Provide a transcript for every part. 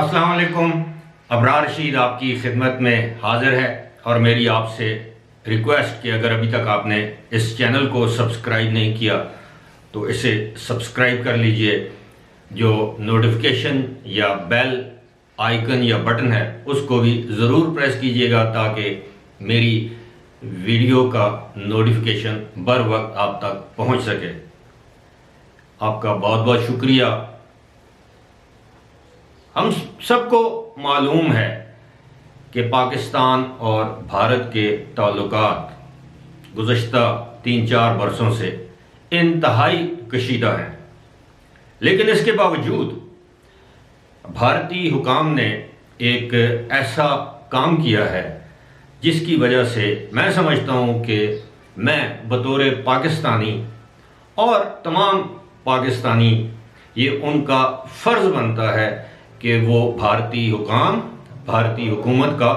السلام علیکم. ابرار رشید آپ کی خدمت میں حاضر ہے اور میری آپ سے ریکویسٹ کہ اگر ابھی تک آپ نے اس چینل کو سبسکرائب نہیں کیا تو اسے سبسکرائب کر لیجئے. جو نوٹیفیکیشن یا بیل آئیکن یا بٹن ہے اس کو بھی ضرور پریس کیجئے گا تاکہ میری ویڈیو کا نوٹیفیکیشن بر وقت آپ تک پہنچ سکے. آپ کا بہت بہت شکریہ. ہم سب کو معلوم ہے کہ پاکستان اور بھارت کے تعلقات گزشتہ 3-4 برسوں سے انتہائی کشیدہ ہیں، لیکن اس کے باوجود بھارتی حکام نے ایک ایسا کام کیا ہے جس کی وجہ سے میں سمجھتا ہوں کہ میں بطور پاکستانی اور تمام پاکستانی یہ ان کا فرض بنتا ہے کہ وہ بھارتی حکام، بھارتی حکومت کا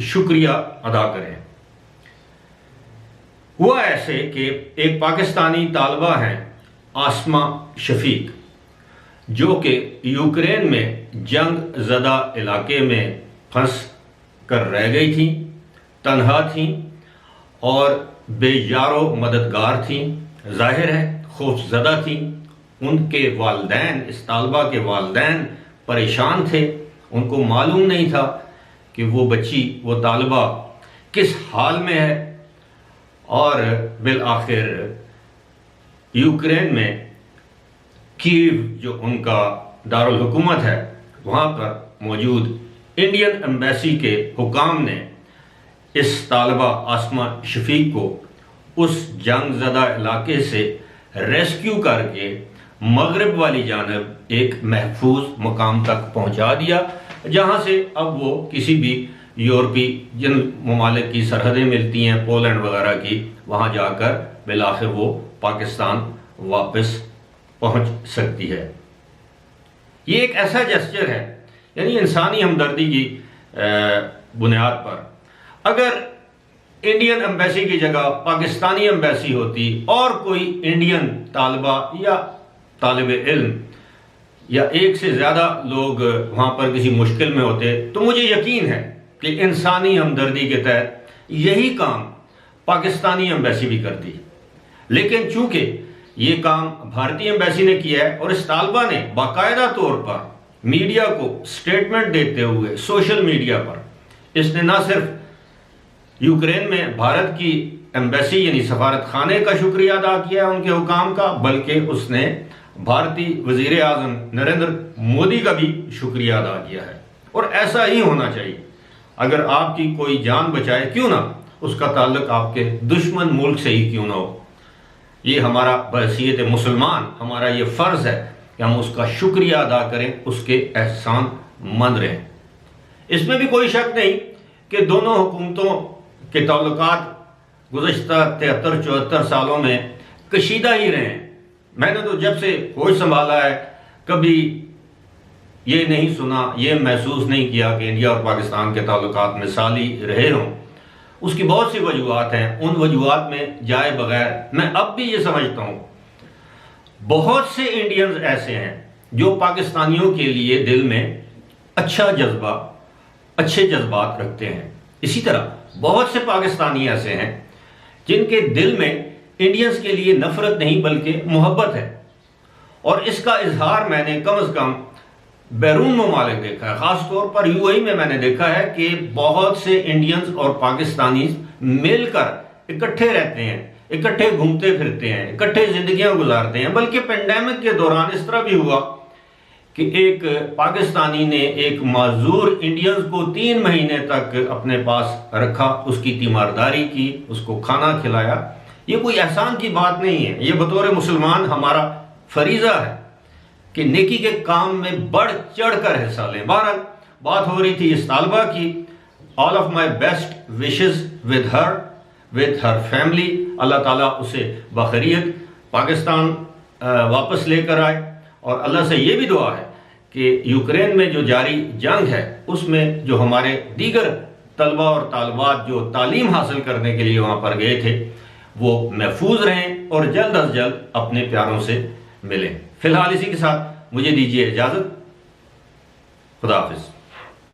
شکریہ ادا کریں. ہوا ایسے کہ ایک پاکستانی طالبہ ہیں آسمہ شفیق، جو کہ یوکرین میں جنگ زدہ علاقے میں پھنس کر رہ گئی تھیں، تنہا تھیں اور بے یار و مددگار تھیں. ظاہر ہے خوف زدہ تھیں. ان کے والدین، اس طالبہ کے والدین پریشان تھے. ان کو معلوم نہیں تھا کہ وہ بچی، وہ طالبہ کس حال میں ہے. اور بالآخر یوکرین میں کیو، جو ان کا دارالحکومت ہے، وہاں پر موجود انڈین ایمبیسی کے حکام نے اس طالبہ آسمہ شفیق کو اس جنگ زدہ علاقے سے ریسکیو کر کے مغرب والی جانب ایک محفوظ مقام تک پہنچا دیا، جہاں سے اب وہ کسی بھی یورپی جن ممالک کی سرحدیں ملتی ہیں، پولینڈ وغیرہ کی، وہاں جا کر بالآخر وہ پاکستان واپس پہنچ سکتی ہے. یہ ایک ایسا جسچر ہے، یعنی انسانی ہمدردی کی بنیاد پر اگر انڈین ایمبیسی کی جگہ پاکستانی ایمبیسی ہوتی اور کوئی انڈین طالبہ یا طالب علم یا ایک سے زیادہ لوگ وہاں پر کسی مشکل میں ہوتے تو مجھے یقین ہے کہ انسانی ہمدردی کے تحت یہی کام پاکستانی ایمبیسی بھی کرتی. لیکن چونکہ یہ کام بھارتی ایمبیسی نے کیا ہے اور اس طالبہ نے باقاعدہ طور پر میڈیا کو سٹیٹمنٹ دیتے ہوئے سوشل میڈیا پر، اس نے نہ صرف یوکرین میں بھارت کی ایمبیسی یعنی سفارت خانے کا شکریہ ادا کیا ان کے حکام کا، بلکہ اس نے بھارتی وزیر اعظم نریندر مودی کا بھی شکریہ ادا کیا ہے. اور ایسا ہی ہونا چاہیے. اگر آپ کی کوئی جان بچائے کیوں نہ، اس کا تعلق آپ کے دشمن ملک سے ہی کیوں نہ ہو، یہ ہمارا بحیثیت مسلمان ہمارا یہ فرض ہے کہ ہم اس کا شکریہ ادا کریں، اس کے احسان مند رہیں. اس میں بھی کوئی شک نہیں کہ دونوں حکومتوں کے تعلقات گزشتہ 73-74 سالوں میں کشیدہ ہی رہے ہیں. میں نے تو جب سے ہوش سنبھالا ہے کبھی یہ نہیں سنا، یہ محسوس نہیں کیا کہ انڈیا اور پاکستان کے تعلقات مثالی رہے ہوں. اس کی بہت سی وجوہات ہیں. ان وجوہات میں جائے بغیر میں اب بھی یہ سمجھتا ہوں بہت سے انڈینز ایسے ہیں جو پاکستانیوں کے لیے دل میں اچھا جذبہ، اچھے جذبات رکھتے ہیں. اسی طرح بہت سے پاکستانی ایسے ہیں جن کے دل میں انڈینز کے لیے نفرت نہیں بلکہ محبت ہے. اور اس کا اظہار میں نے کم از کم بیرون ممالک دیکھا ہے. خاص طور پر یو اے ای میں نے دیکھا ہے کہ بہت سے انڈینز اور پاکستانی مل کر اکٹھے رہتے ہیں، اکٹھے گھومتے پھرتے ہیں، اکٹھے زندگیاں گزارتے ہیں. بلکہ پینڈیمک کے دوران اس طرح بھی ہوا کہ ایک پاکستانی نے ایک معذور انڈینز کو 3 مہینے تک اپنے پاس رکھا، اس کی تیمارداری کی، اس کو کھانا کھلایا. یہ کوئی احسان کی بات نہیں ہے، یہ بطور مسلمان ہمارا فریضہ ہے کہ نیکی کے کام میں بڑھ چڑھ کر حصہ لیں. بہرحال بات ہو رہی تھی اس طالبہ کی. All of my best wishes with her family. اللہ تعالیٰ اسے بخیریت پاکستان واپس لے کر آئے. اور اللہ سے یہ بھی دعا ہے کہ یوکرین میں جو جاری جنگ ہے اس میں جو ہمارے دیگر طلبہ اور طالبات جو تعلیم حاصل کرنے کے لیے وہاں پر گئے تھے وہ محفوظ رہیں اور جلد از جلد اپنے پیاروں سے ملیں. فی الحال اسی کے ساتھ مجھے دیجیے اجازت. خدا حافظ.